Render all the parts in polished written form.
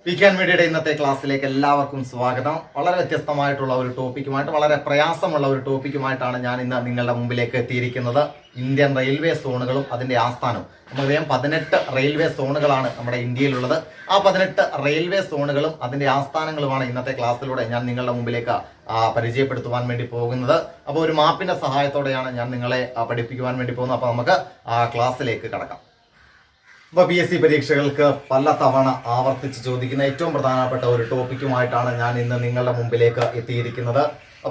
വീക്കാൻ മീഡിയയുടെ ഇന്നത്തെ ക്ലാസ്സിലേക്ക് എല്ലാവർക്കും സ്വാഗതം. വളരെ വ്യത്യസ്തമായിട്ടുള്ള ഒരു ടോപ്പിക്കുമായിട്ട്, വളരെ പ്രയാസമുള്ള ഒരു ടോപ്പിക്കുമായിട്ടാണ് ഞാൻ ഇന്ന് നിങ്ങളുടെ മുമ്പിലേക്ക് എത്തിയിരിക്കുന്നത്. ഇന്ത്യൻ റെയിൽവേ സോണുകളും അതിന്റെ ആസ്ഥാനവും. നമുക്കറിയാം 18 റെയിൽവേ സോണുകളാണ് നമ്മുടെ ഇന്ത്യയിലുള്ളത്. ആ 18 റെയിൽവേ സോണുകളും അതിന്റെ ആസ്ഥാനങ്ങളുമാണ് ഇന്നത്തെ ക്ലാസ്സിലൂടെ ഞാൻ നിങ്ങളുടെ മുമ്പിലേക്ക് പരിചയപ്പെടുത്തുവാൻ വേണ്ടി പോകുന്നത്. അപ്പോൾ ഒരു മാപ്പിന്റെ സഹായത്തോടെയാണ് ഞാൻ നിങ്ങളെ പഠിപ്പിക്കുവാൻ വേണ്ടി പോകുന്നത്. അപ്പോൾ നമുക്ക് ക്ലാസ്സിലേക്ക് കടക്കാം. അപ്പോൾ PSC പരീക്ഷകൾക്ക് പല തവണ ആവർത്തിച്ച് ചോദിക്കുന്ന ഏറ്റവും പ്രധാനപ്പെട്ട ഒരു ടോപ്പിക്കുമായിട്ടാണ് ഞാൻ ഇന്ന് നിങ്ങളുടെ മുമ്പിലേക്ക് എത്തിയിരിക്കുന്നത്.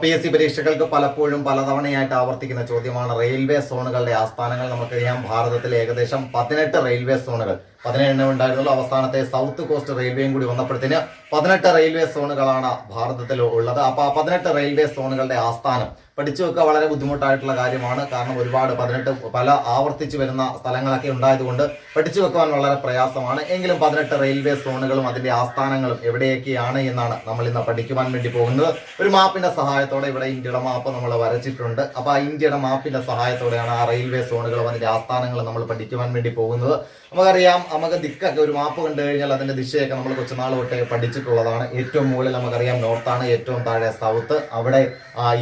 PSC പരീക്ഷകൾക്ക് പലപ്പോഴും പലതവണയായിട്ട് ആവർത്തിക്കുന്ന ചോദ്യമാണ് റെയിൽവേ സോണുകളുടെ ആസ്ഥാനങ്ങൾ. നമുക്കറിയാം ഭാരതത്തിൽ ഏകദേശം 18 റെയിൽവേ സോണുകൾ, 17 ഉണ്ടായിരുന്നുള്ളൂ. അവസാനത്തെ സൗത്ത് കോസ്റ്റ് റെയിൽവേയും കൂടി വന്നപ്പോഴത്തേന് 18 റെയിൽവേ സോണുകളാണ് ഭാരതത്തിൽ ഉള്ളത്. അപ്പോൾ ആ 18 റെയിൽവേ സോണുകളുടെ ആസ്ഥാനം പഠിച്ചു വെക്കുക വളരെ ബുദ്ധിമുട്ടായിട്ടുള്ള കാര്യമാണ്. കാരണം ഒരുപാട് 18 പല ആവർത്തിച്ച് വരുന്ന സ്ഥലങ്ങളൊക്കെ ഉണ്ടായതുകൊണ്ട് പഠിച്ചു വെക്കുവാൻ വളരെ പ്രയാസമാണ്. എങ്കിലും 18 റെയിൽവേ സോണുകളും അതിന്റെ ആസ്ഥാനങ്ങളും എവിടെയൊക്കെയാണ് എന്നാണ് നമ്മൾ ഇന്ന് പഠിക്കുവാൻ വേണ്ടി പോകുന്നത്. ഒരു മാപ്പിന്റെ സഹായത്തോടെ ഇവിടെ ഇന്ത്യയുടെ മാപ്പ് നമ്മൾ വരച്ചിട്ടുണ്ട്. അപ്പോൾ ആ ഇന്ത്യയുടെ മാപ്പിന്റെ സഹായത്തോടെയാണ് ആ റെയിൽവേ സോണുകളും അതിന്റെ ആസ്ഥാനങ്ങളും നമ്മൾ പഠിക്കുവാൻ വേണ്ടി പോകുന്നത്. നമുക്കറിയാം, നമുക്ക് ദിക്കൊക്കെ ഒരു മാപ്പ് കണ്ടു കഴിഞ്ഞാൽ അതിന്റെ ദിശയൊക്കെ നമ്മൾ കൊച്ചുനാൾ തൊട്ടേ പഠിച്ചിട്ടുള്ളതാണ്. ഏറ്റവും മുകളിൽ നമുക്കറിയാം നോർത്താണ്, ഏറ്റവും താഴെ സൗത്ത്, അവിടെ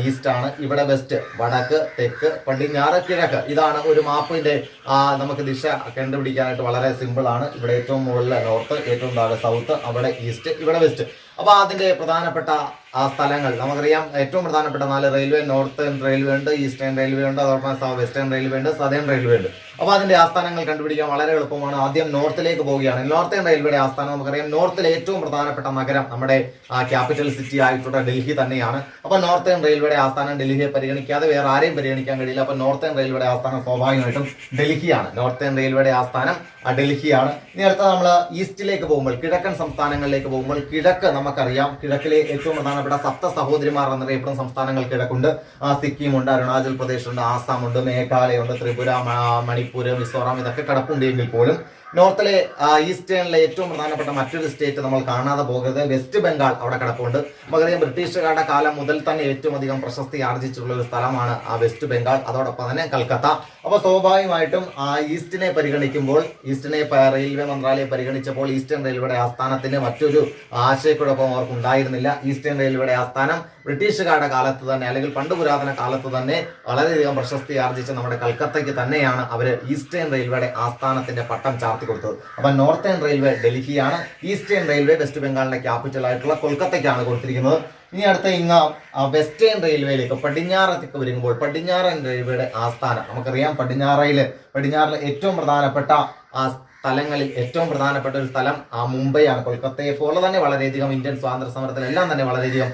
ഈസ്റ്റ് ആണ്, ഇവിടെ വെസ്റ്റ്, വടക്ക്, തെക്ക്, പടിഞ്ഞാറ്, കിഴക്ക്. ഇതാണ് ഒരു മാപ്പിന്റെ നമുക്ക് ദിശ കണ്ടുപിടിക്കാനായിട്ട് വളരെ സിമ്പിൾ ആണ്. ഇവിടെ ഏറ്റവും മുകളിൽ നോർത്ത്, ഏറ്റവും താഴെ സൗത്ത്, അവിടെ ഈസ്റ്റ്, ഇവിടെ വെസ്റ്റ്. അപ്പൊ അതിന്റെ പ്രധാനപ്പെട്ട സ്ഥലങ്ങൾ നമുക്കറിയാം. ഏറ്റവും പ്രധാനപ്പെട്ട 4 റെയിൽവേ, നോർത്തേൺ റെയിൽവേ ഉണ്ട്, ഈസ്റ്റേൺ റെയിൽവേ ഉണ്ട്, അതോടൊപ്പം വെസ്റ്റേൺ റെയിൽവേ ഉണ്ട്, സദേൺ റെയിൽവേ ഉണ്ട്. അപ്പൊ അതിന്റെ ആസ്ഥാനങ്ങൾ കണ്ടുപിടിക്കാൻ വളരെ എളുപ്പമാണ്. ആദ്യം നോർത്തിലേക്ക് പോവുകയാണ്. നോർത്തേൺ റെയിൽവേയുടെ ആസ്ഥാനം നമുക്കറിയാം. നോർത്തിലെ ഏറ്റവും പ്രധാനപ്പെട്ട നഗരം നമ്മുടെ ക്യാപിറ്റൽ സിറ്റി ആയിട്ടുള്ള ഡൽഹി തന്നെയാണ്. അപ്പൊ നോർത്തേൺ റെയിൽവേയുടെ ആസ്ഥാനം ഡൽഹിയെ പരിഗണിക്കാതെ വേറെ ആരെയും പരിഗണിക്കാൻ കഴിയില്ല. അപ്പൊ നോർത്തേൺ റെയിൽവേയുടെ ആസ്ഥാനം സ്വാഭാവികമായിട്ടും ഡൽഹിയാണ്. നോർത്തേൺ റെയിൽവേയുടെ ആസ്ഥാനം ഡൽഹിയാണ്. ഇനി അടുത്ത നമ്മൾ ഈസ്റ്റിലേക്ക് പോകുമ്പോൾ, കിഴക്കൻ സംസ്ഥാനങ്ങളിലേക്ക് പോകുമ്പോൾ, കിഴക്ക് നമുക്കറിയാം. കിഴക്കിലെ ഏറ്റവും പ്രധാനപ്പെട്ട സപ്ത സഹോദരിമാർ എന്നറിയപ്പെടുന്ന സംസ്ഥാനങ്ങൾ കിഴക്കുണ്ട്. സിക്കിമുണ്ട്, അരുണാചൽ പ്രദേശ് ഉണ്ട്, ആസാം ഉണ്ട്, മേഘാലയ ഉണ്ട്, ത്രിപുര, മണിപ്പൂർ, മിസോറാം, ഇതൊക്കെ കിടപ്പുണ്ടെങ്കിൽ പോലും നോർത്തിലെ ഈസ്റ്റേണിലെ ഏറ്റവും പ്രധാനപ്പെട്ട മറ്റൊരു സ്റ്റേറ്റ് നമ്മൾ കാണാതെ പോകരുത്. വെസ്റ്റ് ബംഗാൾ അവിടെ കിടപ്പുണ്ട്. നമുക്കറിയാം ബ്രിട്ടീഷുകാരുടെ കാലം മുതൽ തന്നെ ഏറ്റവും അധികം പ്രശസ്തി ആർജിച്ചിട്ടുള്ള ഒരു സ്ഥലമാണ് ആ വെസ്റ്റ് ബംഗാൾ. അതോടൊപ്പം തന്നെ കൽക്കത്ത. അപ്പോൾ സ്വാഭാവികമായിട്ടും ഈസ്റ്റിനെ പരിഗണിക്കുമ്പോൾ, ഈസ്റ്റിനെ റെയിൽവേ മന്ത്രാലയം പരിഗണിച്ചപ്പോൾ ഈസ്റ്റേൺ റെയിൽവേയുടെ ആസ്ഥാനത്തിന് മറ്റൊരു ആശയക്കുഴപ്പം അവർക്ക് ഉണ്ടായിരുന്നില്ല. ഈസ്റ്റേൺ റെയിൽവേയുടെ ആസ്ഥാനം ബ്രിട്ടീഷുകാരുടെ കാലത്ത് തന്നെ, അല്ലെങ്കിൽ പണ്ട് പുരാതന കാലത്ത് തന്നെ വളരെയധികം പ്രശസ്തി ആർജിച്ച നമ്മുടെ കൽക്കത്തയ്ക്ക് തന്നെയാണ് അവർ ഈസ്റ്റേൺ റെയിൽവേയുടെ ആസ്ഥാനത്തിന്റെ പട്ടം ചാർത്തി കൊടുത്തത്. അപ്പൊ നോർത്തേൺ റെയിൽവേ ഡൽഹിയാണ്, ഈസ്റ്റേൺ റെയിൽവേ വെസ്റ്റ് ബംഗാളിന്റെ ക്യാപിറ്റൽ ആയിട്ടുള്ള കൊൽക്കത്തയ്ക്കാണ് കൊടുത്തിരിക്കുന്നത്. ഇനി അടുത്ത വെസ്റ്റേൺ റെയിൽവേയിലേക്ക് പടിഞ്ഞാറത്തേക്ക് വരുമ്പോൾ, പടിഞ്ഞാറൻ റെയിൽവേയുടെ ആസ്ഥാനം നമുക്കറിയാം. പടിഞ്ഞാറിലെ ഏറ്റവും പ്രധാനപ്പെട്ട സ്ഥലങ്ങളിൽ ഏറ്റവും പ്രധാനപ്പെട്ട ഒരു സ്ഥലം മുംബൈയാണ്. കൊൽക്കത്തയെ പോലെ തന്നെ വളരെയധികം ഇന്ത്യൻ സ്വാതന്ത്ര്യ സമരത്തിലെല്ലാം തന്നെ വളരെയധികം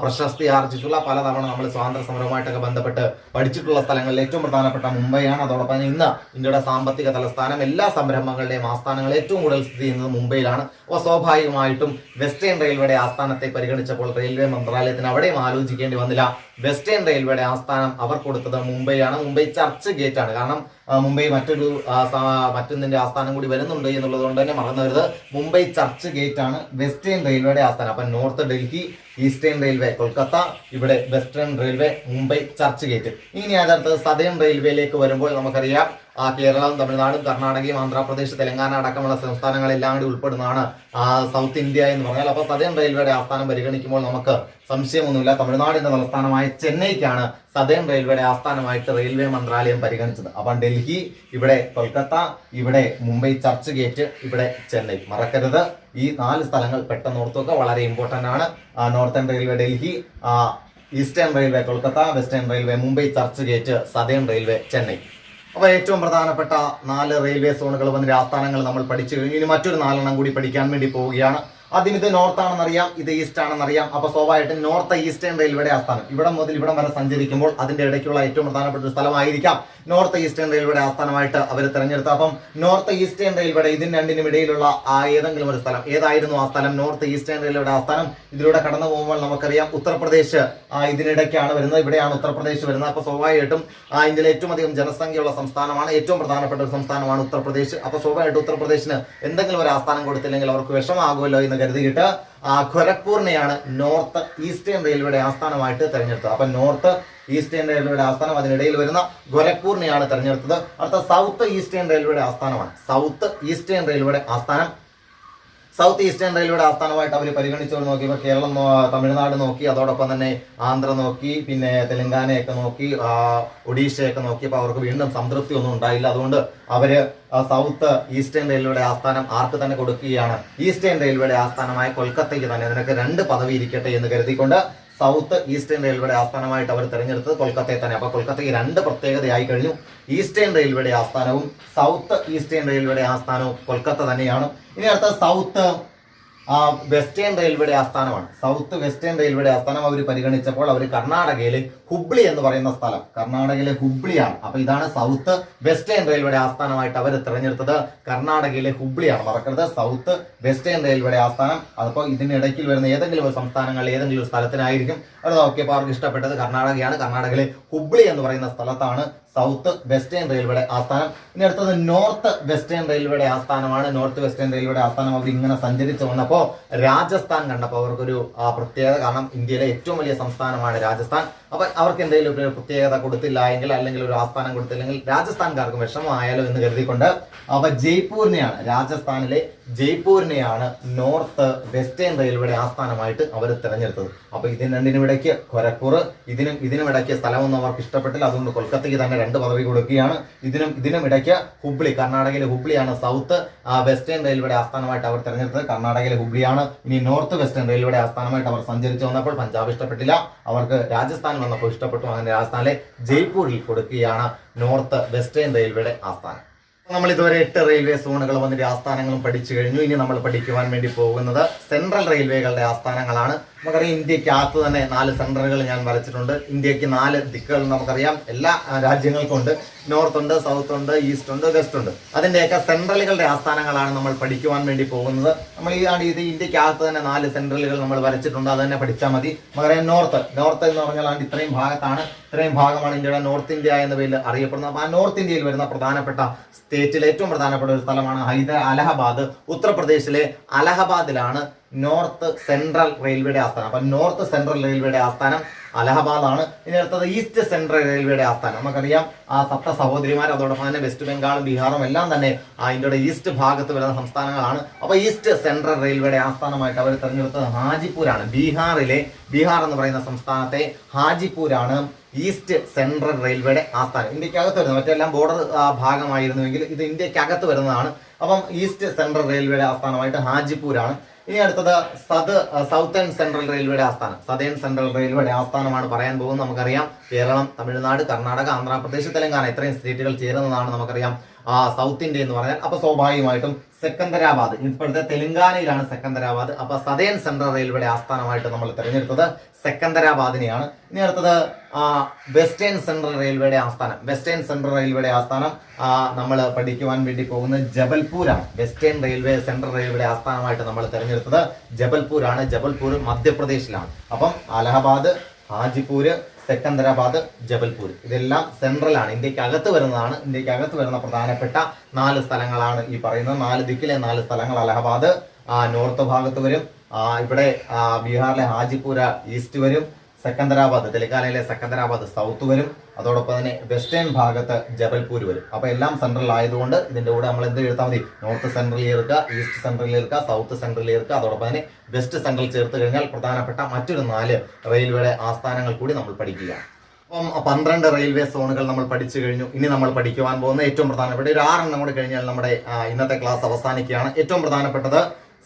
പ്രശസ്തി ആർജിച്ചിട്ടുള്ള, പലതവണ നമ്മൾ സ്വാതന്ത്ര്യ സമരവുമായിട്ടൊക്കെ ബന്ധപ്പെട്ട് പഠിച്ചിട്ടുള്ള സ്ഥലങ്ങളിൽ ഏറ്റവും പ്രധാനപ്പെട്ട മുംബൈയാണ്. അതോടൊപ്പം ഇന്ന് ഇന്ത്യയുടെ സാമ്പത്തിക തലസ്ഥാനം, എല്ലാ സംരംഭങ്ങളുടെയും ആസ്ഥാനങ്ങൾ ഏറ്റവും കൂടുതൽ സ്ഥിതി ചെയ്യുന്നത് മുംബൈയിലാണ്. അപ്പോൾ സ്വാഭാവികമായിട്ടും വെസ്റ്റേൺ റെയിൽവേയുടെ ആസ്ഥാനത്തെ പരിഗണിച്ചപ്പോൾ റെയിൽവേ മന്ത്രാലയത്തിന് അവിടെയും ആലോചിക്കേണ്ടി വന്നില്ല. വെസ്റ്റേൺ റെയിൽവേയുടെ ആസ്ഥാനം അവർ കൊടുത്തത് മുംബൈയാണ്. മുംബൈ ചർച്ച് ഗേറ്റ് ആണ്. കാരണം മുംബൈ മറ്റൊന്നിന്റെ ആസ്ഥാനം കൂടി വരുന്നുണ്ട് എന്നുള്ളത് കൊണ്ട് തന്നെ മറന്നവരുത്. മുംബൈ ചർച്ച് ഗേറ്റ് ആണ് വെസ്റ്റേൺ റെയിൽവേയുടെ ആസ്ഥാനം. അപ്പൊ north Delhi, eastern railway Kolkata, ഇവിടെ western railway Mumbai Churchgate. ഇനി അതടുത്ത് സദേൺ റെയിൽവേയിലേക്ക് വരുമ്പോൾ നമുക്കറിയാം കേരളം, തമിഴ്നാടും, കർണാടകയും, ആന്ധ്രാപ്രദേശ്, തെലങ്കാന അടക്കമുള്ള സംസ്ഥാനങ്ങളെല്ലാം കൂടി ഉൾപ്പെടുന്നതാണ് സൗത്ത് ഇന്ത്യ എന്ന് പറഞ്ഞാൽ. അപ്പോൾ സദേൺ റെയിൽവേയുടെ ആസ്ഥാനം പരിഗണിക്കുമ്പോൾ നമുക്ക് സംശയമൊന്നുമില്ല, തമിഴ്നാടിന്റെ തലസ്ഥാനമായ ചെന്നൈക്കാണ് സദേൺ റെയിൽവേയുടെ ആസ്ഥാനമായിട്ട് റെയിൽവേ മന്ത്രാലയം പരിഗണിച്ചത്. അപ്പം ഡൽഹി, ഇവിടെ കൊൽക്കത്ത, ഇവിടെ മുംബൈ ചർച്ച് ഗേറ്റ്, ഇവിടെ ചെന്നൈ. മറക്കരുത്, ഈ 4 സ്ഥലങ്ങൾ പെട്ടെന്ന് ഓർത്തൊക്കെ വളരെ ഇമ്പോർട്ടന്റ് ആണ്. Northern railway Delhi, eastern railway Kolkata, western railway Mumbai church gate, southern railway Chennai. അപ്പോൾ ഏറ്റവും പ്രധാനപ്പെട്ട 4 റെയിൽവേ സോണുകളും അതിന്റെ ആസ്ഥാനങ്ങൾ നമ്മൾ പഠിച്ചു കഴിഞ്ഞു. ഇനി മറ്റൊരു 4 കൂടി പഠിക്കാൻ വേണ്ടി പോവുകയാണ്. ആദ്യം ഇത് നോർത്ത് ആണെന്നറിയാം, ഇത് ഈസ്റ്റ് ആണെന്നറിയാം. അപ്പൊ സ്വാഭാവികമായിട്ടും നോർത്ത് ഈസ്റ്റേൺ റെയിൽവേയുടെ ആസ്ഥാനം ഇവിടം മുതൽ ഇവിടം വരെ സഞ്ചരിക്കുമ്പോൾ അതിന്റെ ഇടയ്ക്കുള്ള ഏറ്റവും പ്രധാനപ്പെട്ട ഒരു സ്ഥലമായിരിക്കാം നോർത്ത് ഈസ്റ്റേൺ റെയിൽവേയുടെ ആസ്ഥാനമായിട്ട് അവർ തെരഞ്ഞെടുത്തു. അപ്പം നോർത്ത് ഈസ്റ്റേൺ റെയിൽവേയുടെ ഇതിന് രണ്ടിനും ഇടയിലുള്ള ഏതെങ്കിലും ഒരു സ്ഥലം ഏതായിരുന്നു ആ സ്ഥലം? നോർത്ത് ഈസ്റ്റേൺ റെയിൽവേയുടെ ആസ്ഥാനം ഇതിലൂടെ കടന്നു പോകുമ്പോൾ നമുക്കറിയാം ഉത്തർപ്രദേശ് ഇതിനിടയ്ക്കാണ് വരുന്നത്. ഇവിടെയാണ് ഉത്തർപ്രദേശ് വരുന്നത്. അപ്പൊ സ്വാഭാവികമായിട്ടും ഇന്ത്യയിലെ ഏറ്റവും അധികം ജനസംഖ്യയുള്ള സംസ്ഥാനമാണ്, ഏറ്റവും പ്രധാനപ്പെട്ട ഒരു സംസ്ഥാനമാണ് ഉത്തർപ്രദേശ്. അപ്പൊ സ്വാഭാവികമായിട്ട് ഉത്തർപ്രദേശിന് എന്തെങ്കിലും ഒരു ആസ്ഥാനം കൊടുത്തില്ലെങ്കിൽ അവർക്ക് വിഷമാകുമല്ലോ എന്ന് കരുതിയിട്ട് ഖൊരഗ്പൂരിനെയാണ് നോർത്ത് ഈസ്റ്റേൺ റെയിൽവേയുടെ ആസ്ഥാനമായിട്ട് തെരഞ്ഞെടുത്തത്. അപ്പൊ നോർത്ത് ഈസ്റ്റേൺ റെയിൽവേയുടെ ആസ്ഥാനം അതിനിടയിൽ വരുന്ന ഖൊരഗ്പൂരിനെയാണ് തെരഞ്ഞെടുത്തത്. അടുത്ത സൗത്ത് ഈസ്റ്റേൺ റെയിൽവേയുടെ ആസ്ഥാനമാണ്. സൗത്ത് ഈസ്റ്റേൺ റെയിൽവേയുടെ ആസ്ഥാനം സൗത്ത് ഈസ്റ്റേൺ റെയിൽവേയുടെ ആസ്ഥാനമായിട്ട് അവർ പരിഗണിച്ചുകൊണ്ട് നോക്കിയപ്പോൾ കേരളം, തമിഴ്നാട് നോക്കി, അതോടൊപ്പം തന്നെ ആന്ധ്ര നോക്കി, പിന്നെ തെലങ്കാനയൊക്കെ നോക്കി, ഒഡീഷയൊക്കെ നോക്കിയപ്പോൾ അവർക്ക് വീണ്ടും സംതൃപ്തി ഒന്നും ഉണ്ടായില്ല. അതുകൊണ്ട് അവര് സൗത്ത് ഈസ്റ്റേൺ റെയിൽവേയുടെ ആസ്ഥാനം ആർക്ക് തന്നെ കൊടുക്കുകയാണ്, ഈസ്റ്റേൺ റെയിൽവേയുടെ ആസ്ഥാനമായ കൊൽക്കത്തയ്ക്ക് തന്നെ. അതിനൊക്കെ 2 പദവി ഇരിക്കട്ടെ എന്ന് കരുതിക്കൊണ്ട് സൗത്ത് ഈസ്റ്റേൺ റെയിൽവേയുടെ ആസ്ഥാനമായിട്ട് അവർ തിരഞ്ഞെടുത്തത് കൊൽക്കത്തയെ തന്നെ. അപ്പൊ കൊൽക്കത്തയ്ക്ക് 2 പ്രത്യേകതയായി കഴിഞ്ഞു. ഈസ്റ്റേൺ റെയിൽവേയുടെ ആസ്ഥാനവും സൗത്ത് ഈസ്റ്റേൺ റെയിൽവേയുടെ ആസ്ഥാനവും കൊൽക്കത്ത തന്നെയാണ്. ഇനി അടുത്ത സൗത്ത് വെസ്റ്റേൺ റെയിൽവേയുടെ ആസ്ഥാനമാണ്. സൗത്ത് വെസ്റ്റേൺ റെയിൽവേയുടെ ആസ്ഥാനം അവർ പരിഗണിച്ചപ്പോൾ അവർ കർണാടകയിലെ ഹുബ്ലി എന്ന് പറയുന്ന സ്ഥലം, കർണാടകയിലെ ഹുബ്ലിയാണ്. അപ്പൊ ഇതാണ് സൗത്ത് വെസ്റ്റേൺ റെയിൽവേയുടെ ആസ്ഥാനമായിട്ട് അവർ തിരഞ്ഞെടുത്തത് കർണാടകയിലെ ഹുബ്ലിയാണ്. മറക്കരുത്, സൗത്ത് വെസ്റ്റേൺ റെയിൽവേയുടെ ആസ്ഥാനം. അതിപ്പോൾ ഇതിനിടയ്ക്കിൽ വരുന്ന ഏതെങ്കിലും ഒരു സംസ്ഥാനങ്ങളിൽ ഏതെങ്കിലും ഒരു സ്ഥലത്തിനായിരിക്കും അത് നോക്കിയപ്പോൾ അവർക്ക് ഇഷ്ടപ്പെട്ടത് കർണാടകയാണ്. കർണാടകയിലെ ഹുബ്ലി എന്ന് പറയുന്ന സ്ഥലത്താണ് സൗത്ത് വെസ്റ്റേൺ റെയിൽവേയുടെ ആസ്ഥാനം. ഇനി അടുത്തത് നോർത്ത് വെസ്റ്റേൺ റെയിൽവേയുടെ ആസ്ഥാനമാണ്. നോർത്ത് വെസ്റ്റേൺ റെയിൽവേയുടെ ആസ്ഥാനം അവർ ഇങ്ങനെ സഞ്ചരിച്ച് വന്നപ്പോൾ രാജസ്ഥാൻ കണ്ടപ്പോൾ അവർക്കൊരു പ്രത്യേകത, കാരണം ഇന്ത്യയിലെ ഏറ്റവും വലിയ സംസ്ഥാനമാണ് രാജസ്ഥാൻ. അപ്പൊ അവർക്ക് എന്തെങ്കിലും ഒരു പ്രത്യേകത കൊടുത്തില്ല എങ്കിൽ, അല്ലെങ്കിൽ ഒരു ആസ്ഥാനം കൊടുത്തില്ലെങ്കിൽ രാജസ്ഥാൻകാർക്ക് വിഷമമായാലോ എന്ന് കരുതിക്കൊണ്ട് അവ ജയ്പൂരിനെയാണ്, രാജസ്ഥാനിലെ ജയ്പൂരിനെയാണ് നോർത്ത് വെസ്റ്റേൺ റെയിൽവേയുടെ ആസ്ഥാനമായിട്ട് അവർ തിരഞ്ഞെടുത്തത്. അപ്പൊ ഇതിന് രണ്ടിനും ഇടയ്ക്ക് ഖരഗ്പൂർ, ഇതിനും ഇടയ്ക്ക് സ്ഥലമൊന്നും അവർക്ക് ഇഷ്ടപ്പെട്ടില്ല. അതുകൊണ്ട് കൊൽക്കത്തയ്ക്ക് തന്നെ 2 പദവി കൊടുക്കുകയാണ്. ഇതിനും ഇടയ്ക്ക് ഹുബ്ലി, കർണാടകയിലെ ഹുബ്ലിയാണ് സൗത്ത് വെസ്റ്റേൺ റെയിൽവേയുടെ ആസ്ഥാനമായിട്ട് അവർ തിരഞ്ഞെടുത്തത്. കർണാടകയിലെ ഹുബ്ലിയാണ്. ഇനി നോർത്ത് വെസ്റ്റേൺ റെയിൽവേയുടെ ആസ്ഥാനമായിട്ട് അവർ സഞ്ചരിച്ചു വന്നപ്പോൾ പഞ്ചാബ് ഇഷ്ടപ്പെട്ടില്ല, അവർക്ക് രാജസ്ഥാൻ വന്നപ്പോൾ ഇഷ്ടപ്പെട്ടു. അങ്ങനെ രാജസ്ഥാനിലെ ജയ്പൂരിൽ കൊടുക്കുകയാണ് നോർത്ത് വെസ്റ്റേൺ റെയിൽവേയുടെ ആസ്ഥാനം. നമ്മൾ ഇതുവരെ 8 റെയിൽവേ സോണുകളും അതിന്റെ ആസ്ഥാനങ്ങളും പഠിച്ചു കഴിഞ്ഞു. ഇനി നമ്മൾ പഠിക്കുവാൻ വേണ്ടി പോകുന്നത് സെൻട്രൽ റെയിൽവേകളുടെ ആസ്ഥാനങ്ങളാണ്. നമുക്കറിയാം ഇന്ത്യക്കകത്ത് തന്നെ 4 സെൻട്രലുകൾ ഞാൻ വരച്ചിട്ടുണ്ട്. ഇന്ത്യക്ക് 4 ദിക്കുകൾ നമുക്കറിയാം, എല്ലാ രാജ്യങ്ങൾക്കും ഉണ്ട്. നോർത്ത് ഉണ്ട്, സൗത്ത് ഉണ്ട്, ഈസ്റ്റ് ഉണ്ട്, വെസ്റ്റ് ഉണ്ട്. അതിന്റെയൊക്കെ സെൻട്രലുകളുടെ ആസ്ഥാനങ്ങളാണ് നമ്മൾ പഠിക്കുവാൻ വേണ്ടി പോകുന്നത്. നമ്മൾ ഇത് ഇന്ത്യക്കകത്ത് തന്നെ 4 സെൻട്രലുകൾ നമ്മൾ വരച്ചിട്ടുണ്ട്, അത് തന്നെ പഠിച്ചാൽ മതി. നമുക്കറിയാം നോർത്ത് എന്ന് പറഞ്ഞാൽ ഇത്രയും ഭാഗത്താണ്, ഇത്രയും ഭാഗമാണ് ഇന്ത്യയുടെ നോർത്ത് ഇന്ത്യ എന്ന പേരിൽ അറിയപ്പെടുന്നത്. അപ്പൊ ആ നോർത്ത് ഇന്ത്യയിൽ വരുന്ന പ്രധാനപ്പെട്ട സ്റ്റേറ്റിലെ ഏറ്റവും പ്രധാനപ്പെട്ട ഒരു സ്ഥലമാണ് അലഹബാദ്. ഉത്തർപ്രദേശിലെ അലഹബാദിലാണ് നോർത്ത് സെൻട്രൽ റെയിൽവേയുടെ ആസ്ഥാനം. അപ്പൊ നോർത്ത് സെൻട്രൽ റെയിൽവേയുടെ ആസ്ഥാനം അലഹബാദാണ്. ഇനി അടുത്തത് ഈസ്റ്റ് സെൻട്രൽ റെയിൽവേയുടെ ആസ്ഥാനം. നമുക്കറിയാം ആ 7 സഹോദരിമാർ, അതോടൊപ്പം തന്നെ വെസ്റ്റ് ബംഗാളും ബീഹാറും എല്ലാം തന്നെ ഇന്ത്യയുടെ ഈസ്റ്റ് ഭാഗത്ത് വരുന്ന സംസ്ഥാനങ്ങളാണ്. അപ്പൊ ഈസ്റ്റ് സെൻട്രൽ റെയിൽവേയുടെ ആസ്ഥാനമായിട്ട് അവർ തെരഞ്ഞെടുത്തത് ഹാജിപ്പൂരാണ്. ബീഹാർ എന്ന് പറയുന്ന സംസ്ഥാനത്തെ ഹാജിപ്പൂരാണ് ഈസ്റ്റ് സെൻട്രൽ റെയിൽവേയുടെ ആസ്ഥാനം. ഇന്ത്യക്കകത്ത് വരുന്നത്, മറ്റെല്ലാം ബോർഡർ ഭാഗമായിരുന്നുവെങ്കിൽ ഇത് ഇന്ത്യക്കകത്ത് വരുന്നതാണ്. അപ്പം ഈസ്റ്റ് സെൻട്രൽ റെയിൽവേയുടെ ആസ്ഥാനമായിട്ട് ഹാജിപ്പൂരാണ്. ഇനി അടുത്തത് സൗത്തേൺ സെൻട്രൽ റെയിൽവേയുടെ ആസ്ഥാനം. സദേൺ സെൻട്രൽ റെയിൽവേയുടെ ആസ്ഥാനമാണ് പറയാൻ പോകുന്നത്. നമുക്കറിയാം കേരളം, തമിഴ്നാട്, കർണാടക, ആന്ധ്രാപ്രദേശ്, തെലങ്കാന ഇത്രയും സ്റ്റേറ്റുകൾ ചേരുന്നതാണ് നമുക്കറിയാം സൗത്ത് ഇന്ത്യ എന്ന് പറഞ്ഞാൽ. അപ്പൊ സ്വാഭാവികമായിട്ടും സെക്കന്ദരാബാദ്, ഇപ്പോഴത്തെ തെലങ്കാനയിലാണ് സെക്കന്ദരാബാദ്. അപ്പൊ സദേൺ സെൻട്രൽ റെയിൽവേയുടെ ആസ്ഥാനമായിട്ട് നമ്മൾ തിരഞ്ഞെടുത്തത് സെക്കന്ദരാബാദിനെയാണ്. ഇനി അടുത്തത് വെസ്റ്റേൺ സെൻട്രൽ റെയിൽവേയുടെ ആസ്ഥാനം. വെസ്റ്റേൺ സെൻട്രൽ റെയിൽവേയുടെ ആസ്ഥാനം നമ്മൾ പഠിക്കുവാൻ വേണ്ടി പോകുന്നത് ജബൽപൂരാണ്. വെസ്റ്റേൺ സെൻട്രൽ റെയിൽവേയുടെ ആസ്ഥാനമായിട്ട് നമ്മൾ തിരഞ്ഞെടുത്തത് ജബൽപൂരാണ്. ജബൽപൂർ മധ്യപ്രദേശിലാണ്. അപ്പം അലഹബാദ്, ഹാജിപ്പൂര്, സെക്കന്ദരാബാദ്, ജബൽപൂർ ഇതെല്ലാം സെൻട്രൽ ആണ്, ഇന്ത്യക്കകത്ത് വരുന്നതാണ്. ഇന്ത്യക്കകത്ത് വരുന്ന പ്രധാനപ്പെട്ട 4 സ്ഥലങ്ങളാണ് ഈ പറയുന്നത്. 4 ദിക്കിലെ 4 സ്ഥലങ്ങൾ. അലഹബാദ് നോർത്ത് ഭാഗത്ത് വരും, ഇവിടെ ബീഹാറിലെ ഹാജിപ്പൂര ഈസ്റ്റ് വരും, സെക്കന്ദരാബാദ് തെലങ്കാനയിലെ സെക്കന്ദരാബാദ് സൗത്ത് വരും, അതോടൊപ്പം തന്നെ വെസ്റ്റേൺ ഭാഗത്ത് ജബൽപൂർ വരും. അപ്പൊ എല്ലാം സെൻട്രൽ ആയതുകൊണ്ട് ഇതിന്റെ കൂടെ നമ്മൾ എന്ത് എഴുതാൽ മതി, നോർത്ത് സെൻട്രൽ ചേർക്കുക, ഈസ്റ്റ് സെൻട്രൽ ചേർക്കുക, സൗത്ത് സെൻട്രൽ ചേർക്കുക, അതോടൊപ്പം തന്നെ വെസ്റ്റ് സെൻട്രൽ ചേർത്ത് കഴിഞ്ഞാൽ പ്രധാനപ്പെട്ട മറ്റൊരു 4 റെയിൽവേയുടെ ആസ്ഥാനങ്ങൾ കൂടി നമ്മൾ പഠിക്കുക. അപ്പം 12 റെയിൽവേ സോണുകൾ നമ്മൾ പഠിച്ചു കഴിഞ്ഞു. ഇനി നമ്മൾ പഠിക്കുവാൻ പോകുന്ന ഏറ്റവും പ്രധാനപ്പെട്ട ഒരു 6 എണ്ണം കൂടി കഴിഞ്ഞാൽ നമ്മുടെ ഇന്നത്തെ ക്ലാസ് അവസാനിക്കുകയാണ്. ഏറ്റവും പ്രധാനപ്പെട്ടത്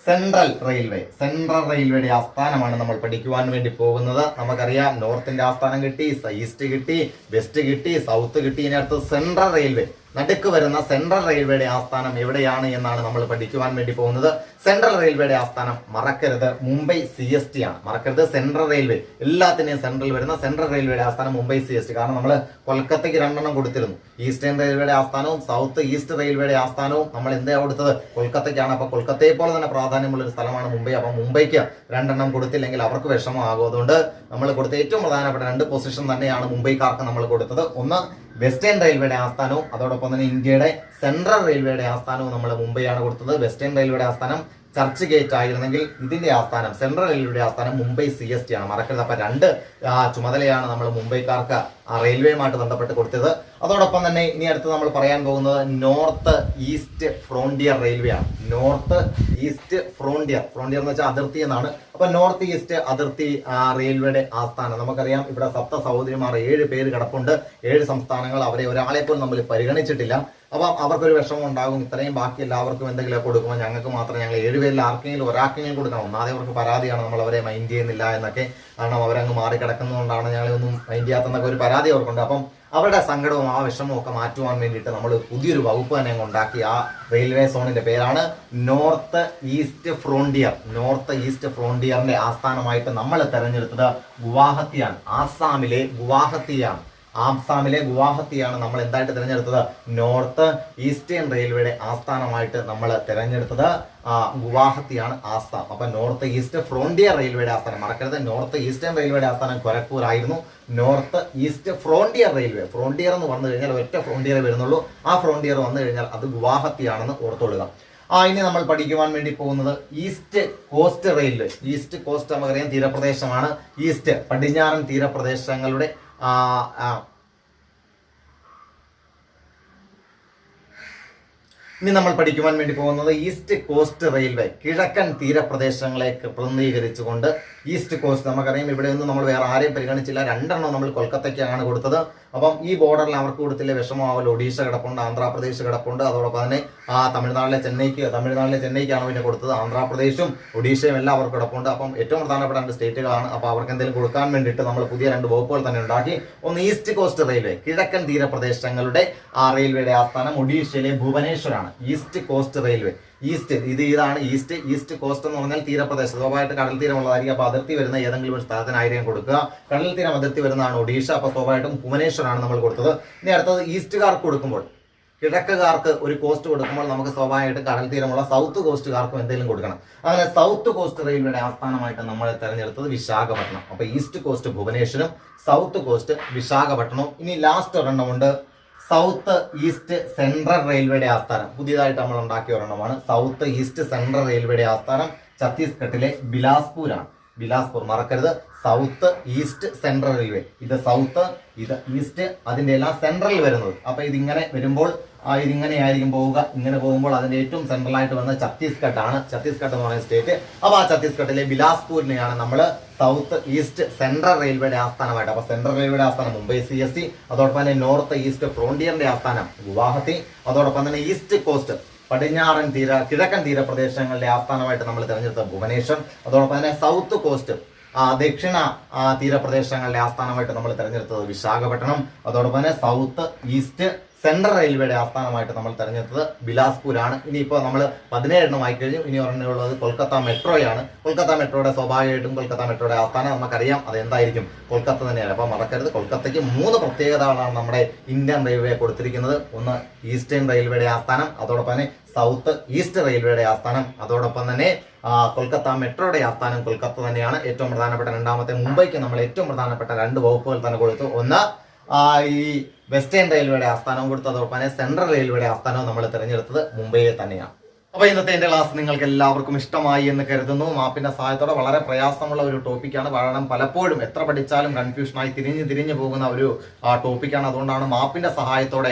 സെൻട്രൽ റെയിൽവേയുടെ ആസ്ഥാനമാണ് നമ്മൾ പഠിക്കുവാൻ വേണ്ടി പോകുന്നത്. നമുക്കറിയാം നോർത്തിന്റെ ആസ്ഥാനം കിട്ടി, ഈസ്റ്റ് കിട്ടി, വെസ്റ്റ് കിട്ടി, സൗത്ത് കിട്ടി. ഇനി അടുത്ത് സെൻട്രൽ റെയിൽവേ, നടുക്ക് വരുന്ന സെൻട്രൽ റെയിൽവേയുടെ ആസ്ഥാനം എവിടെയാണ് എന്നാണ് നമ്മൾ പഠിക്കുവാൻ വേണ്ടി പോകുന്നത്. സെൻട്രൽ റെയിൽവേയുടെ ആസ്ഥാനം മറക്കരുത്, മുംബൈ CST ആണ്. മറക്കരുത്, സെൻട്രൽ റെയിൽവേ എല്ലാത്തിനെയും സെൻട്രൽ വരുന്ന സെൻട്രൽ റെയിൽവേയുടെ ആസ്ഥാനം മുംബൈ CST. കാരണം നമ്മൾ കൊൽക്കത്തയ്ക്ക് 2 എണ്ണം കൊടുത്തിരുന്നു. ഈസ്റ്റേൺ റെയിൽവേയുടെ ആസ്ഥാനവും സൗത്ത് ഈസ്റ്റ് റെയിൽവേയുടെ ആസ്ഥാനവും നമ്മൾ എന്താ കൊടുത്തത്, കൊൽക്കത്തയ്ക്കാണ്. അപ്പൊ കൊൽക്കത്തയെ പോലെ തന്നെ പ്രാധാന്യമുള്ള ഒരു സ്ഥലമാണ് മുംബൈ. അപ്പൊ മുംബൈക്ക് 2 എണ്ണം കൊടുത്തില്ലെങ്കിൽ അവർക്ക് വിഷമമാകും. അതുകൊണ്ട് നമ്മൾ കൊടുത്ത ഏറ്റവും പ്രധാനപ്പെട്ട 2 പൊസിഷൻ തന്നെയാണ് മുംബൈക്കാർക്ക് നമ്മൾ കൊടുത്തത്. ഒന്ന് വെസ്റ്റേൺ റെയിൽവേയുടെ ആസ്ഥാനവും അതോടൊപ്പം തന്നെ ഇന്ത്യയുടെ സെൻട്രൽ റെയിൽവേയുടെ ആസ്ഥാനവും നമ്മൾ മുംബൈയാണ് കൊടുത്തത്. വെസ്റ്റേൺ റെയിൽവേയുടെ ആസ്ഥാനം ചർച്ച് ഗേറ്റ് ആയിരുന്നെങ്കിൽ ഇതിന്റെ ആസ്ഥാനം സെൻട്രൽ റെയിൽവേയുടെ ആസ്ഥാനം മുംബൈ CST ആണ്. മറക്കരുത്. അപ്പൊ 2 ചുമതലയാണ് നമ്മൾ മുംബൈക്കാർക്ക് റെയിൽവേയുമായിട്ട് ബന്ധപ്പെട്ട് കൊടുത്തത്. അതോടൊപ്പം തന്നെ ഇനി അടുത്ത് നമ്മൾ പറയാൻ പോകുന്നത് നോർത്ത് ഈസ്റ്റ് ഫ്രോണ്ടിയർ റെയിൽവേ ആണ്. നോർത്ത് ഈസ്റ്റ് ഫ്രോണ്ടിയർ എന്ന് വെച്ചാൽ അതിർത്തി എന്നാണ്. അപ്പൊ നോർത്ത് ഈസ്റ്റ് അതിർത്തി റെയിൽവേയുടെ ആസ്ഥാനം നമുക്കറിയാം. ഇവിടെ സപ്ത സഹോദരിമാർ 7 പേര് കിടപ്പുണ്ട്. 7 സംസ്ഥാനങ്ങൾ, അവരെ ഒരാളെ പോലും നമ്മൾ പരിഗണിച്ചിട്ടില്ല. അപ്പം അവർക്കൊരു വിഷമം ഉണ്ടാകും. ഇത്രയും ബാക്കി എല്ലാവർക്കും എന്തെങ്കിലും കൊടുക്കുമ്പോൾ ഞങ്ങൾക്ക് മാത്രം, ഞങ്ങൾ 7 പേരിൽ ആർക്കെങ്കിലും ഒരാൾക്കെങ്കിലും കൊടുക്കണം. ഒന്നാതെ അവർക്ക് പരാതിയാണ്, നമ്മൾ അവരെ മൈൻഡ് ചെയ്യുന്നില്ല എന്നൊക്കെ. കാരണം അവരങ്ങ് മാറിക്കിടക്കുന്നതുകൊണ്ടാണ് ഞങ്ങളൊന്നും മൈൻഡ് ചെയ്യാത്തെന്നൊക്കെ ഒരു പരാതി അവർക്കുണ്ട്. അപ്പം അവരുടെ സങ്കടവും ആ വിഷമവും ഒക്കെ മാറ്റുവാൻ വേണ്ടിയിട്ട് നമ്മൾ പുതിയൊരു വകുപ്പ് തന്നെ ഉണ്ടാക്കി. ആ റെയിൽവേ സോണിന്റെ പേരാണ് north east frontier. North east ഫ്രോണ്ടിയറിന്റെ ആസ്ഥാനമായിട്ട് നമ്മൾ തെരഞ്ഞെടുത്തത് ഗുവാഹത്തിയാണ്. ആസാമിലെ ഗുവാഹത്തിയാണ് നമ്മൾ എന്തായിട്ട് തിരഞ്ഞെടുത്തത്? നോർത്ത് ഈസ്റ്റേൺ റെയിൽവേയുടെ ആസ്ഥാനമായിട്ട് നമ്മൾ തിരഞ്ഞെടുത്തത് ഗുവാഹത്തിയാണ് ആസ്ഥാനം. അപ്പൊ നോർത്ത് ഈസ്റ്റ് ഫ്രോണ്ടിയർ റെയിൽവേയുടെ ആസ്ഥാനം മറക്കരുത്. നോർത്ത് ഈസ്റ്റേൺ റെയിൽവേയുടെ ആസ്ഥാനം ഗോരഖ്പൂർ ആയിരുന്നു. North east frontier railway, frontier എന്ന് വന്നു കഴിഞ്ഞാൽ ഒറ്റ ഫ്രോണ്ടിയർ വരുന്നുള്ളൂ. ആ ഫ്രോണ്ടിയർ വന്നു കഴിഞ്ഞാൽ അത് ഗുവാഹത്തിയാണെന്ന് ഓർത്തുകൊള്ളുക. ഇനി നമ്മൾ പഠിക്കുവാൻ വേണ്ടി പോകുന്നത് east coast railway. East cost നമുക്കറിയാം തീരപ്രദേശമാണ്. ഈസ്റ്റ് പടിഞ്ഞാറൻ തീരപ്രദേശങ്ങളുടെ ഇനി നമ്മൾ പഠിക്കുവാൻ വേണ്ടി പോകുന്നത് ഈസ്റ്റ് കോസ്റ്റ് റെയിൽവേ. കിഴക്കൻ തീരപ്രദേശങ്ങളെ പ്രതിനിധീകരിച്ചുകൊണ്ട് ഈസ്റ്റ് കോസ്റ്റ് നമുക്കറിയാം. ഇവിടെ ഒന്നും നമ്മൾ വേറെ ആരെയും പരിഗണിച്ചില്ല. 2 എണ്ണം നമ്മൾ കൊൽക്കത്തയ്ക്കാണ് കൊടുത്തത്. അപ്പം ഈ ബോർഡറിൽ അവർക്ക് കൊടുത്തില്ല, വിഷമമാവല്ലോ. ഒഡീഷ കിടപ്പുണ്ട്, ആന്ധ്രാപ്രദേശ് കിടപ്പുണ്ട്. അതോടൊപ്പം തന്നെ തമിഴ്നാട്ടിലെ ചെന്നൈക്കാണ് പിന്നെ കൊടുത്തത്. ആന്ധ്രാപ്രദേശും ഒഡീഷയും എല്ലാം അവർക്ക് കിടപ്പുണ്ട്. അപ്പം ഏറ്റവും പ്രധാനപ്പെട്ട 2 സ്റ്റേറ്റുകളാണ്. അപ്പോൾ അവർക്ക് എന്തെങ്കിലും കൊടുക്കാൻ വേണ്ടിയിട്ട് നമ്മൾ പുതിയ 2 വകുപ്പുകൾ തന്നെ ഉണ്ടാക്കി. ഒന്ന് ഈസ്റ്റ് കോസ്റ്റ് റെയിൽവേ, കിഴക്കൻ തീരപ്രദേശങ്ങളുടെ റെയിൽവേയുടെ ആസ്ഥാനം ഒഡീഷയിലെ ഭുവനേശ്വരാണ്. East coast railway. ഇതാണ് ഈസ്റ്റ് കോസ്റ്റ് എന്ന് പറഞ്ഞാൽ തീരപ്രദേശം. സ്വാഭാവികമായിട്ട് കടൽ തീരമുള്ളതായിരിക്കും. അപ്പൊ അതിർത്തി വരുന്ന ഏതെങ്കിലും ഒരു സ്ഥലത്തിനായിരിക്കും കൊടുക്കുക. കടൽ തീരം അതിർത്തി വരുന്നതാണ് ഒഡീഷ. അപ്പൊ സ്വാഭാവികമായിട്ടും ഭുവനേശ്വറാണ് നമ്മൾ കൊടുത്തത്. ഇനി അടുത്തത് ഈസ്റ്റുകാർക്ക് കൊടുക്കുമ്പോൾ, കിഴക്കുകാർക്ക് ഒരു കോസ്റ്റ് കൊടുക്കുമ്പോൾ നമുക്ക് സ്വാഭാവികമായിട്ട് കടൽ തീരമുള്ള സൗത്ത് കോസ്റ്റുകാർക്കും എന്തെങ്കിലും കൊടുക്കണം. അങ്ങനെ സൗത്ത് കോസ്റ്റ് റെയിൽവേയുടെ ആസ്ഥാനമായിട്ട് നമ്മൾ തെരഞ്ഞെടുത്തത് വിശാഖപട്ടണം. അപ്പൊ ഈസ്റ്റ് കോസ്റ്റ് ഭുവനേശ്വരം, സൗത്ത് കോസ്റ്റ് വിശാഖപട്ടണം. ഇനി ലാസ്റ്റ് ഒരെണ്ണമുണ്ട് സൗത്ത് ഈസ്റ്റ് സെൻട്രൽ റെയിൽവേയുടെ ആസ്ഥാനം. പുതിയതായിട്ട് നമ്മൾ ഉണ്ടാക്കിയ ഒരെണ്ണമാണ്. സൗത്ത് ഈസ്റ്റ് സെൻട്രൽ റെയിൽവേയുടെ ആസ്ഥാനം ഛത്തീസ്ഗഡിലെ ബിലാസ്പൂരാണ്. ബിലാസ്പൂർ മറക്കരുത്. South east central railway. ഇത് സൗത്ത്, ഇത് ഈസ്റ്റ്, അതിന്റെ എല്ലാം സെൻട്രൽ വരുന്നത്. അപ്പൊ ഇതിങ്ങനെ വരുമ്പോൾ ഇതിങ്ങനെയായിരിക്കും പോവുക. ഇങ്ങനെ പോകുമ്പോൾ അതിന്റെ ഏറ്റവും സെൻട്രൽ ആയിട്ട് വരുന്നത് ഛത്തീസ്ഗഡ് ആണ്. ഛത്തീസ്ഗഡ് എന്ന് പറയുന്ന സ്റ്റേറ്റ്. അപ്പൊ ആ ഛത്തീസ്ഗഡിലെ ബിലാസ്പൂരിനെയാണ് നമ്മൾ സൗത്ത് ഈസ്റ്റ് സെൻട്രൽ റെയിൽവേയുടെ ആസ്ഥാനമായിട്ട്. അപ്പൊ സെൻട്രൽ റെയിൽവേയുടെ ആസ്ഥാനം മുംബൈ CST. അതോടൊപ്പം തന്നെ നോർത്ത് ഈസ്റ്റ് ഫ്രോണ്ടിയറിന്റെ ആസ്ഥാനം ഗുവാഹത്തി. അതോടൊപ്പം തന്നെ ഈസ്റ്റ് കോസ്റ്റ് കിഴക്കൻ തീരപ്രദേശങ്ങളുടെ ആസ്ഥാനമായിട്ട് നമ്മൾ തിരഞ്ഞെടുത്ത ഭുവനേശ്വർ. അതോടൊപ്പം തന്നെ സൗത്ത് കോസ്റ്റ് ദക്ഷിണ തീരപ്രദേശങ്ങളുടെ ആസ്ഥാനമായിട്ട് നമ്മൾ തിരഞ്ഞെടുത്തത് വിശാഖപട്ടണം. അതോടൊപ്പം തന്നെ സൗത്ത് ഈസ്റ്റ് സെൻട്രൽ റെയിൽവേയുടെ ആസ്ഥാനമായിട്ട് നമ്മൾ തെരഞ്ഞെടുത്തത് ബിലാസ്പൂരാണ്. ഇനിയിപ്പോൾ നമ്മൾ 17 എണ്ണം ആയി കഴിഞ്ഞു. ഇനി ഒരെണ്ണമുള്ളത് കൊൽക്കത്ത മെട്രോയാണ്. കൊൽക്കത്ത മെട്രോയുടെ സ്വാഭാവികമായിട്ടും കൊൽക്കത്ത മെട്രോയുടെ ആസ്ഥാനം നമുക്കറിയാം. അത് എന്തായിരിക്കും? കൊൽക്കത്ത തന്നെയാണ്. അപ്പോൾ മറക്കരുത്, കൊൽക്കത്തയ്ക്ക് 3 പ്രത്യേകതകളാണ് നമ്മുടെ ഇന്ത്യൻ റെയിൽവേ കൊടുത്തിരിക്കുന്നത്. ഒന്ന് ഈസ്റ്റേൺ റെയിൽവേയുടെ ആസ്ഥാനം, അതോടൊപ്പം തന്നെ സൗത്ത് ഈസ്റ്റ് റെയിൽവേയുടെ ആസ്ഥാനം, അതോടൊപ്പം തന്നെ കൊൽക്കത്ത മെട്രോയുടെ ആസ്ഥാനം കൊൽക്കത്ത തന്നെയാണ്. ഏറ്റവും പ്രധാനപ്പെട്ട രണ്ടാമത്തെ മുംബൈക്ക് നമ്മൾ ഏറ്റവും പ്രധാനപ്പെട്ട 2 വകുപ്പുകൾ തന്നെ കൊടുത്തു. ഒന്ന് ഈ വെസ്റ്റേൺ റെയിൽവേയുടെ ആസ്ഥാനവും കൊടുത്തു. അതോടൊപ്പം തന്നെ സെൻട്രൽ റെയിൽവേയുടെ ആസ്ഥാനവും നമ്മൾ തിരഞ്ഞെടുത്തത് മുംബൈയെ തന്നെയാണ്. അപ്പോൾ ഇന്നത്തെ എൻ്റെ ക്ലാസ് നിങ്ങൾക്ക് എല്ലാവർക്കും ഇഷ്ടമായി എന്ന് കരുതുന്നു. മാപ്പിന്റെ സഹായത്തോടെ വളരെ പ്രയാസമുള്ള ഒരു ടോപ്പിക്കാണ്. കാരണം പലപ്പോഴും എത്ര പഠിച്ചാലും കൺഫ്യൂഷനായി തിരിഞ്ഞു പോകുന്ന ഒരു ടോപ്പിക്കാണ്. അതുകൊണ്ടാണ് മാപ്പിന്റെ സഹായത്തോടെ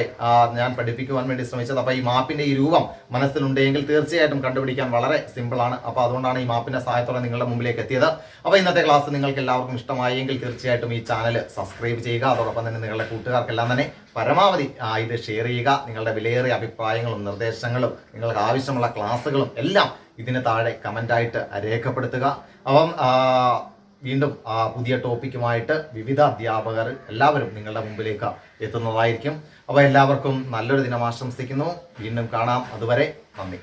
ഞാൻ പഠിപ്പിക്കുവാൻ വേണ്ടി ശ്രമിച്ചത്. അപ്പോൾ ഈ മാപ്പിന്റെ ഈ രൂപം മനസ്സിലുണ്ടെങ്കിൽ തീർച്ചയായിട്ടും കണ്ടുപിടിക്കാൻ വളരെ സിമ്പിളാണ്. അപ്പോൾ അതുകൊണ്ടാണ് ഈ മാപ്പിന്റെ സഹായത്തോടെ നിങ്ങളുടെ മുമ്പിലേക്ക് എത്തിയത്. അപ്പോൾ ഇന്നത്തെ ക്ലാസ് നിങ്ങൾക്ക് എല്ലാവർക്കും ഇഷ്ടമായെങ്കിൽ തീർച്ചയായിട്ടും ഈ ചാനൽ സബ്സ്ക്രൈബ് ചെയ്യുക. അതോടൊപ്പം തന്നെ നിങ്ങളുടെ കൂട്ടുകാർക്കെല്ലാം തന്നെ പരമാവധി ഇത് ഷെയർ ചെയ്യുക. നിങ്ങളുടെ വിലയേറിയ അഭിപ്രായങ്ങളും നിർദ്ദേശങ്ങളും നിങ്ങൾക്ക് ആവശ്യമുള്ള ക്ലാസ്സുകളും എല്ലാം ഇതിന് താഴെ കമൻ്റായിട്ട് രേഖപ്പെടുത്തുക. അപ്പം വീണ്ടും പുതിയ ടോപ്പിക്കുമായിട്ട് വിവിധ അധ്യാപകർ എല്ലാവരും നിങ്ങളുടെ മുമ്പിലേക്ക് എത്തുന്നതായിരിക്കും. അപ്പോൾ എല്ലാവർക്കും നല്ലൊരു ദിനം ആശംസിക്കുന്നു. വീണ്ടും കാണാം. അതുവരെ നന്ദി.